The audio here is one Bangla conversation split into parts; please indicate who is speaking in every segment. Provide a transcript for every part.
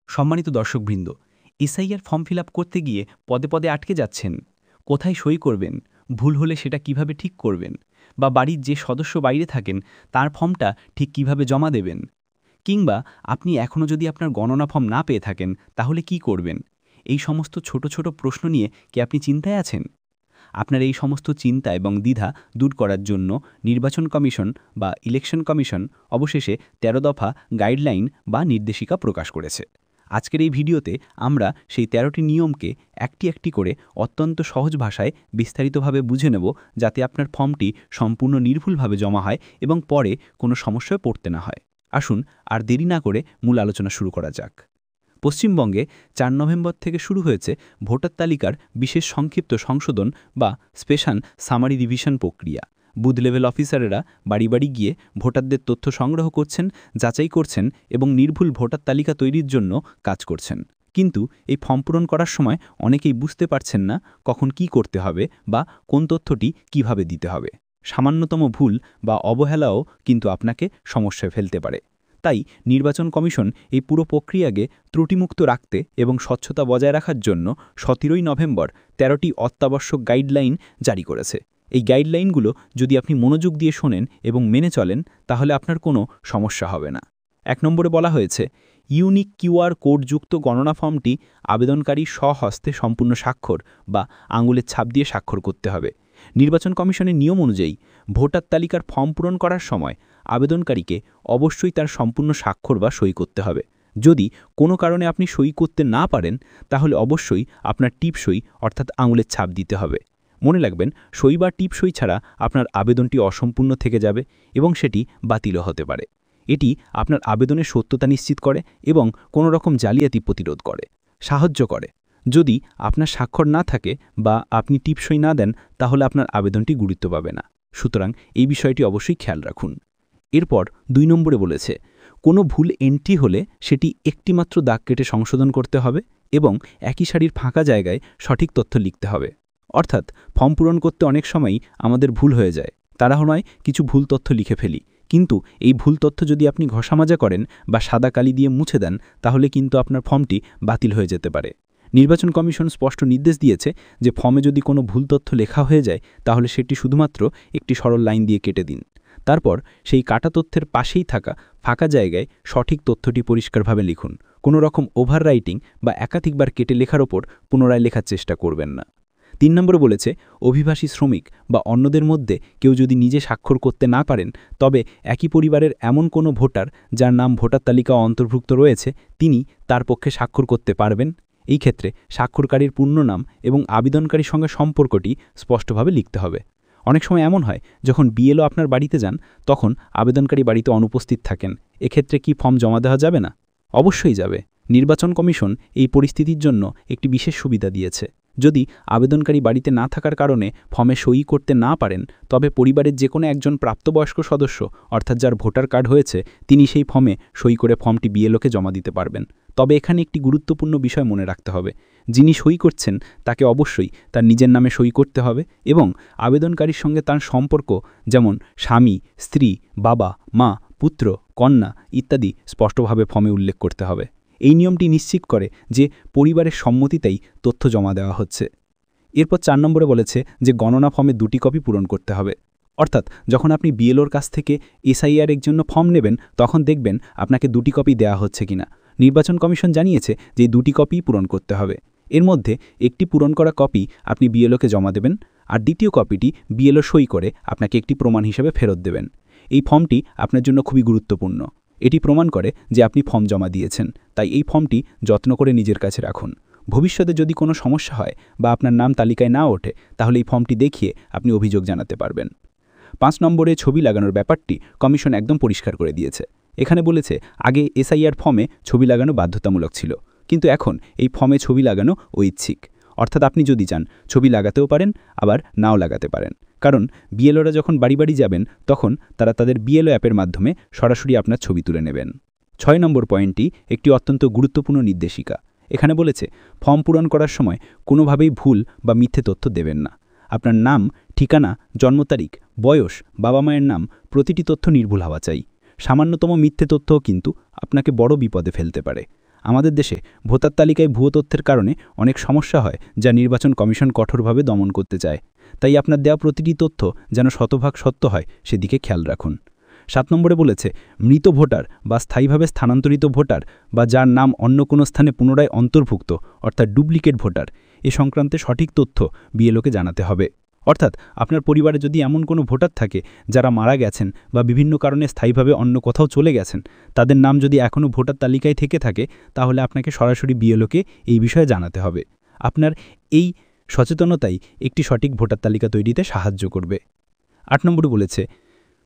Speaker 1: সম্মানিত দর্শকবৃন্দ, এসআইআর ফর্ম ফিল আপ করতে গিয়ে পদে পদে আটকে যাচ্ছেন। কোথায় সই করবেন, ভুল হলে সেটা কিভাবে ঠিক করবেন, বা বাড়ির যে সদস্য বাইরে থাকেন তার ফর্মটা ঠিক কিভাবে জমা দেবেন, কিংবা আপনি এখনও যদি আপনার গণনা ফর্ম না পেয়ে থাকেন তাহলে কি করবেন? এই সমস্ত ছোট ছোট প্রশ্ন নিয়ে কি আপনি চিন্তায় আছেন? আপনার এই সমস্ত চিন্তা এবং দ্বিধা দূর করার জন্য নির্বাচন কমিশন বা ইলেকশন কমিশন অবশেষে ১৩ দফা গাইডলাইন বা নির্দেশিকা প্রকাশ করেছে। আজকের এই ভিডিওতে আমরা সেই ১৩টি নিয়মকে একটি একটি করে অত্যন্ত সহজ ভাষায় বিস্তারিতভাবে বুঝে নেব, যাতে আপনার ফর্মটি সম্পূর্ণ নির্ভুলভাবে জমা হয় এবং পরে কোনো সমস্যায় পড়তে না হয়। আসুন আর দেরি না করে মূল আলোচনা শুরু করা যাক। পশ্চিমবঙ্গে ৪ নভেম্বর থেকে শুরু হয়েছে ভোটার তালিকার বিশেষ সংক্ষিপ্ত সংশোধন বা স্পেশাল সামারি রিভিশন প্রক্রিয়া। বুথ লেভেল অফিসারেরা বাড়ি বাড়ি গিয়ে ভোটারদের তথ্য সংগ্রহ করছেন, যাচাই করছেন এবং নির্ভুল ভোটার তালিকা তৈরির জন্য কাজ করছেন। কিন্তু এই ফর্ম পূরণ করার সময় অনেকেই বুঝতে পারছেন না কখন কি করতে হবে বা কোন তথ্যটি কিভাবে দিতে হবে। সামান্যতম ভুল বা অবহেলাও কিন্তু আপনাকে সমস্যায় ফেলতে পারে। তাই নির্বাচন কমিশন এই পুরো প্রক্রিয়াকে ত্রুটিমুক্ত রাখতে এবং স্বচ্ছতা বজায় রাখার জন্য ১৭ই নভেম্বর ১৩টি অত্যাবশ্যক গাইডলাইন জারি করেছে। এই গাইডলাইনগুলো যদি আপনি মনোযোগ দিয়ে শোনেন এবং মেনে চলেন তাহলে আপনার কোনো সমস্যা হবে না। ১ নম্বরে বলা হয়েছে, ইউনিক কিউআর কোডযুক্ত গণনা ফর্মটি আবেদনকারী স্বহস্তে সম্পূর্ণ স্বাক্ষর বা আঙুলের ছাপ দিয়ে স্বাক্ষর করতে হবে। নির্বাচন কমিশনের নিয়ম অনুযায়ী ভোটার তালিকার ফর্ম পূরণ করার সময় আবেদনকারীকে অবশ্যই তার সম্পূর্ণ স্বাক্ষর বা সই করতে হবে। যদি কোনো কারণে আপনি সই করতে না পারেন তাহলে অবশ্যই আপনার টিপ সই অর্থাৎ আঙুলের ছাপ দিতে হবে। মনে রাখবেন, সই বা টিপ সই ছাড়া আপনার আবেদনটি অসম্পূর্ণ থেকে যাবে এবং সেটি বাতিলও হতে পারে। এটি আপনার আবেদনের সত্যতা নিশ্চিত করে এবং কোনো রকম জালিয়াতি প্রতিরোধ করে, সাহায্য করে। যদি আপনার স্বাক্ষর না থাকে বা আপনি টিপসই না দেন তাহলে আপনার আবেদনটি গুরুত্ব পাবে না। সুতরাং এই বিষয়টি অবশ্যই খেয়াল রাখুন। এরপর ২ নম্বরে বলেছে, কোনো ভুল এন্ট্রি হলে সেটি একটিমাত্র দাগ কেটে সংশোধন করতে হবে এবং একই সারির ফাঁকা জায়গায় সঠিক তথ্য লিখতে হবে। অর্থাৎ ফর্ম পূরণ করতে অনেক সময়ই আমাদের ভুল হয়ে যায়, তাড়াহুড়োয় কিছু ভুল তথ্য লিখে ফেলি। কিন্তু এই ভুল তথ্য যদি আপনি ঘষামাজা করেন বা সাদা কালি দিয়ে মুছে দেন তাহলে কিন্তু আপনার ফর্মটি বাতিল হয়ে যেতে পারে। নির্বাচন কমিশন স্পষ্ট নির্দেশ দিয়েছে যে ফর্মে যদি কোনো ভুল তথ্য লেখা হয়ে যায় তাহলে সেটি শুধুমাত্র একটি সরল লাইন দিয়ে কেটে দিন। তারপর সেই কাটা তথ্যের পাশেই থাকা ফাঁকা জায়গায় সঠিক তথ্যটি পরিষ্কারভাবে লিখুন। কোনো রকম ওভাররাইটিং বা একাধিকবার কেটে লেখার ওপর পুনরায় লেখার চেষ্টা করবেন না। ৩ নম্বরে বলেছে, অভিবাসী শ্রমিক বা অন্যদের মধ্যে কেউ যদি নিজে স্বাক্ষর করতে না পারেন তবে একই পরিবারের এমন কোনো ভোটার যার নাম ভোটার তালিকা অন্তর্ভুক্ত রয়েছে তিনি তার পক্ষে স্বাক্ষর করতে পারবেন। এই ক্ষেত্রে স্বাক্ষরকারীর পূর্ণ নাম এবং আবেদনকারীর সঙ্গে সম্পর্কটি স্পষ্টভাবে লিখতে হবে। অনেক সময় এমন হয়, যখন বিএলও আপনার বাড়িতে যান তখন আবেদনকারী বাড়িতে অনুপস্থিত থাকেন। এক্ষেত্রে কি ফর্ম জমা দেওয়া যাবে না? অবশ্যই যাবে। নির্বাচন কমিশন এই পরিস্থিতির জন্য একটি বিশেষ সুবিধা দিয়েছে। যদি আবেদনকারী বাড়িতে না থাকার কারণে ফর্মে সই করতে না পারেন তবে পরিবারের যে কোনো একজন প্রাপ্তবয়স্ক সদস্য অর্থাৎ যার ভোটার কার্ড হয়েছে তিনি সেই ফর্মে সই করে ফর্মটি বিএলওকে জমা দিতে পারবেন। তবে এখানে একটি গুরুত্বপূর্ণ বিষয় মনে রাখতে হবে, যিনি সই করছেন তাকে অবশ্যই তার নিজের নামে সই করতে হবে এবং আবেদনকারীর সঙ্গে তার সম্পর্ক, যেমন স্বামী, স্ত্রী, বাবা, মা, পুত্র, কন্যা ইত্যাদি স্পষ্টভাবে ফর্মে উল্লেখ করতে হবে। এই নিয়মটি নিশ্চিত করে যে পরিবারের সম্মতিতেই তথ্য জমা দেওয়া হচ্ছে। এরপর ৪ নম্বরে বলেছে যে গণনা ফর্মে ২টি কপি পূরণ করতে হবে। অর্থাৎ যখন আপনি বিএলওর কাছ থেকে এসআইআর এর জন্য ফর্ম নেবেন তখন দেখবেন আপনাকে ২টি কপি দেওয়া হচ্ছে কিনা। নির্বাচন কমিশন জানিয়েছে যে ২টি কপি পূরণ করতে হবে। এর মধ্যে একটি পূরণ করা কপি আপনি বিএলওকে জমা দেবেন আর দ্বিতীয় কপিটি বিএলও সই করে আপনাকে একটি প্রমাণ হিসেবে ফেরত দেবেন। এই ফর্মটি আপনার জন্য খুবই গুরুত্বপূর্ণ। এটি প্রমাণ করে যে আপনি ফর্ম জমা দিয়েছেন, তাই এই ফর্মটি যত্ন করে নিজের কাছে রাখুন। ভবিষ্যতে যদি কোনো সমস্যা হয় বা আপনার নাম তালিকায় না ওঠে তাহলে এই ফর্মটি দেখিয়ে আপনি অভিযোগ জানাতে পারবেন। ৫ নম্বরে ছবি লাগানোর ব্যাপারটি কমিশন একদম পরিষ্কার করে দিয়েছে। এখানে বলেছে, আগে এসআইআর ফর্মে ছবি লাগানো বাধ্যতামূলক ছিল, কিন্তু এখন এই ফর্মে ছবি লাগানো ঐচ্ছিক। অর্থাৎ আপনি যদি চান ছবি লাগাতেও পারেন, আবার নাও লাগাতে পারেন। কারণ বিএলওরা যখন বাড়ি বাড়ি যাবেন তখন তারা তাদের বিএলও অ্যাপের মাধ্যমে সরাসরি আপনার ছবি তুলে নেবেন। ৬ নম্বর পয়েন্টটি একটি অত্যন্ত গুরুত্বপূর্ণ নির্দেশিকা। এখানে বলেছে, ফর্ম পূরণ করার সময় কোনোভাবেই ভুল বা মিথ্যে তথ্য দেবেন না। আপনার নাম, ঠিকানা, জন্ম তারিখ, বয়স, বাবা মায়ের নাম প্রতিটি তথ্য নির্ভুল হওয়া চাই। সামান্যতম মিথ্যে তথ্যও কিন্তু আপনাকে বড় বিপদে ফেলতে পারে। আমাদের দেশে ভোটার তালিকায় ভুয়ো তথ্যের কারণে অনেক সমস্যা হয়, যা নির্বাচন কমিশন কঠোরভাবে দমন করতে চায়। তাই আপনার দেওয়া প্রতিটি তথ্য যেন শতভাগ সত্য হয় সেদিকে খেয়াল রাখুন। 7 নম্বরে বলেছে, মৃত ভোটার বা স্থায়ীভাবে স্থানান্তরিত ভোটার বা যার নাম অন্য কোনো স্থানে পুনরায় অন্তর্ভুক্ত অর্থাৎ ডুপ্লিকেট ভোটার এ সংক্রান্তে সঠিক তথ্য বিএলওকে জানাতে হবে। অর্থাৎ আপনার পরিবারে যদি এমন কোনো ভোটার থাকে যারা মারা গেছেন বা বিভিন্ন কারণে স্থায়ীভাবে অন্য কোথাও চলে গেছেন, তাদের নাম যদি এখনও ভোটার তালিকায় থেকে থাকে, তাহলে আপনাকে সরাসরি বিএলওকে এই বিষয়ে জানাতে হবে। আপনার এই সচেতনতাই একটি সঠিক ভোটার তালিকা তৈরিতে সাহায্য করবে। 8 নম্বরে বলেছে,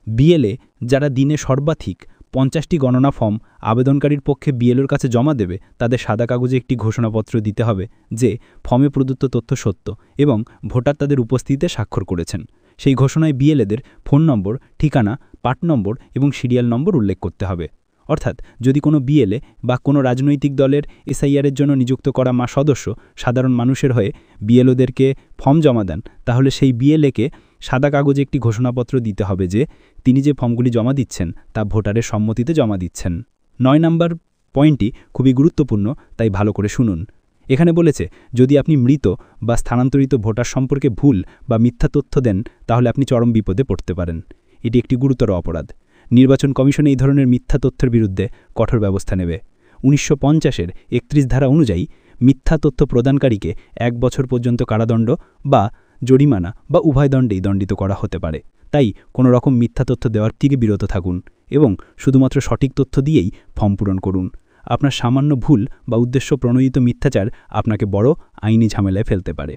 Speaker 1: বিএলএ যারা দিনে সর্বাধিক 50টি গণনা ফর্ম আবেদনকারীর পক্ষে বিএলওর কাছে জমা দেবে, তাদের সাদা কাগজে একটি ঘোষণাপত্র দিতে হবে যে ফর্মে প্রদত্ত তথ্য সত্য এবং ভোটার তাদের উপস্থিতিতে স্বাক্ষর করেছেন। সেই ঘোষণায় বিএলএদের ফোন নম্বর, ঠিকানা, পার্ট নম্বর এবং সিরিয়াল নম্বর উল্লেখ করতে হবে। অর্থাৎ যদি কোনো বিএলএ বা কোনো রাজনৈতিক দলের এসআইআরের জন্য নিযুক্ত করা সদস্য সাধারণ মানুষের হয়ে বিএলওদেরকে ফর্ম জমা দেন, তাহলে সেই বিএলএকে সাদা কাগজে একটি ঘোষণাপত্র দিতে হবে যে তিনি যে ফর্মগুলি জমা দিচ্ছেন তা ভোটারের সম্মতিতে জমা দিচ্ছেন। 9 নম্বর পয়েন্টটি খুবই গুরুত্বপূর্ণ, তাই ভালো করে শুনুন। এখানে বলেছে, যদি আপনি মৃত বা স্থানান্তরিত ভোটার সম্পর্কে ভুল বা মিথ্যা তথ্য দেন, তাহলে আপনি চরম বিপদে পড়তে পারেন। এটি একটি গুরুতর অপরাধ। নির্বাচন কমিশন এই ধরনের মিথ্যা তথ্যের বিরুদ্ধে কঠোর ব্যবস্থা নেবে। 1950-এর 31 ধারা অনুযায়ী মিথ্যা তথ্য প্রদানকারীকে 1 বছর পর্যন্ত কারাদণ্ড বা জরিমানা বা উভয় দণ্ডেই দণ্ডিত করা হতে পারে। তাই কোনো রকম মিথ্যা তথ্য দেওয়ার থেকে বিরত থাকুন এবং শুধুমাত্র সঠিক তথ্য দিয়েই ফর্ম পূরণ করুন। আপনার সামান্য ভুল বা উদ্দেশ্য প্রণোদিত মিথ্যাচার আপনাকে বড় আইনি ঝামেলায় ফেলতে পারে।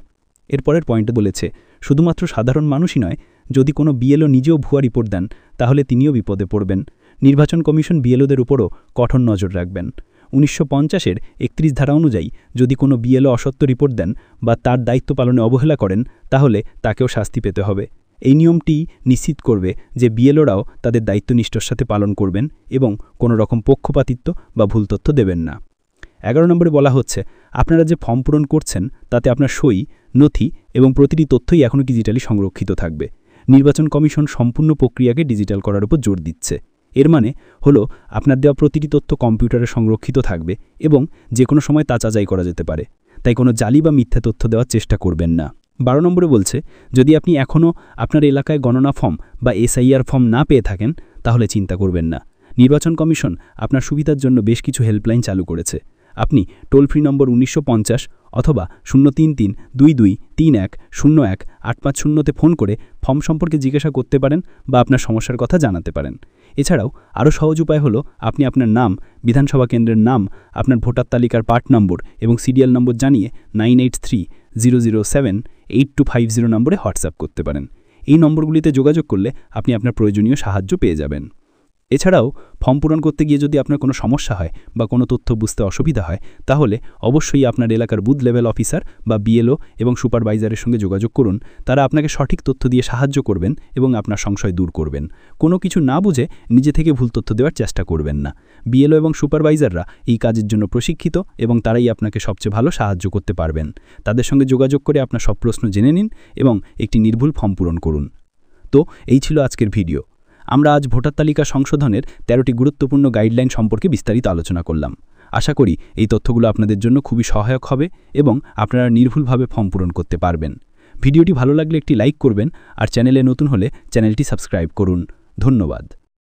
Speaker 1: এরপরের পয়েন্টে বলেছে, শুধুমাত্র সাধারণ মানুষই নয়, যদি কোনো বিএলও নিজেও ভুয়া রিপোর্ট দেন, তাহলে তিনিও বিপদে পড়বেন। নির্বাচন কমিশন বিএলওদের উপরও কঠোর নজর রাখবেন। 1950-এর 31 ধারা অনুযায়ী যদি কোনো বিএলও অসত্য রিপোর্ট দেন বা তার দায়িত্ব পালনে অবহেলা করেন, তাহলে তাকেও শাস্তি পেতে হবে। এই নিয়মটি নিশ্চিত করবে যে বিএলওরাও তাদের দায়িত্ব নিষ্ঠার সাথে পালন করবেন এবং কোনো রকম পক্ষপাতিত্ব বা ভুল তথ্য দেবেন না। 11 নম্বরে বলা হচ্ছে, আপনারা যে ফর্ম পূরণ করছেন তাতে আপনার সই, নথি এবং প্রতিটি তথ্যই এখনও ডিজিটালি সংরক্ষিত থাকবে। নির্বাচন কমিশন সম্পূর্ণ প্রক্রিয়াকে ডিজিটাল করার উপর জোর দিচ্ছে। এর মানে হলো আপনার দেওয়া প্রতিটি তথ্য কম্পিউটারে সংরক্ষিত থাকবে এবং যে কোনো সময় তা যাচাই করা যেতে পারে। তাই কোনো জালি বা মিথ্যা তথ্য দেওয়ার চেষ্টা করবেন না। 12 নম্বরে বলছে, যদি আপনি এখনও আপনার এলাকায় গণনা ফর্ম বা এসআইআর ফর্ম না পেয়ে থাকেন, তাহলে চিন্তা করবেন না। নির্বাচন কমিশন আপনার সুবিধার জন্য বেশ কিছু হেল্পলাইন চালু করেছে। আপনি টোল ফ্রি নম্বর 1950 অথবা 033-22-31-01-850-তে ফোন করে ফর্ম সম্পর্কে জিজ্ঞাসা করতে পারেন বা আপনার সমস্যার কথা জানাতে পারেন। এছাড়াও আরও সহজ উপায় হলো, আপনি আপনার নাম, বিধানসভা কেন্দ্রের নাম, আপনার ভোটার তালিকার পার্ট নম্বর এবং সিরিয়াল নম্বর জানিয়ে 9830078250 নম্বরে হোয়াটসঅ্যাপ করতে পারেন। এই নম্বরগুলিতে যোগাযোগ করলে আপনি আপনার প্রয়োজনীয় সাহায্য পেয়ে যাবেন। এছাড়াও ফর্ম পূরণ করতে গিয়ে যদি আপনার কোনো সমস্যা হয় বা কোনো তথ্য বুঝতে অসুবিধা হয়, তাহলে অবশ্যই আপনার এলাকার বুথ লেভেল অফিসার বা বিএলও এবং সুপারভাইজারের সঙ্গে যোগাযোগ করুন। তারা আপনাকে সঠিক তথ্য দিয়ে সাহায্য করবেন এবং আপনার সংশয় দূর করবেন। কোনো কিছু না বুঝে নিজে থেকে ভুল তথ্য দেওয়ার চেষ্টা করবেন না। বিএলও এবং সুপারভাইজাররা এই কাজের জন্য প্রশিক্ষিত এবং তারাই আপনাকে সবচেয়ে ভালো সাহায্য করতে পারবেন। তাদের সঙ্গে যোগাযোগ করে আপনার সব প্রশ্ন জেনে নিন এবং একটি নির্ভুল ফর্ম পূরণ করুন। তো এই ছিল আজকের ভিডিও। আমরা আজ ভোটার তালিকা সংশোধনের 13টি গুরুত্বপূর্ণ গাইডলাইন সম্পর্কে বিস্তারিত আলোচনা করলাম। আশা করি এই তথ্যগুলো আপনাদের জন্য খুবই সহায়ক হবে এবং আপনারা নির্ভুলভাবে ফর্ম পূরণ করতে পারবেন। ভিডিওটি ভালো লাগলে একটি লাইক করবেন আর চ্যানেলে নতুন হলে চ্যানেলটি সাবস্ক্রাইব করুন। ধন্যবাদ।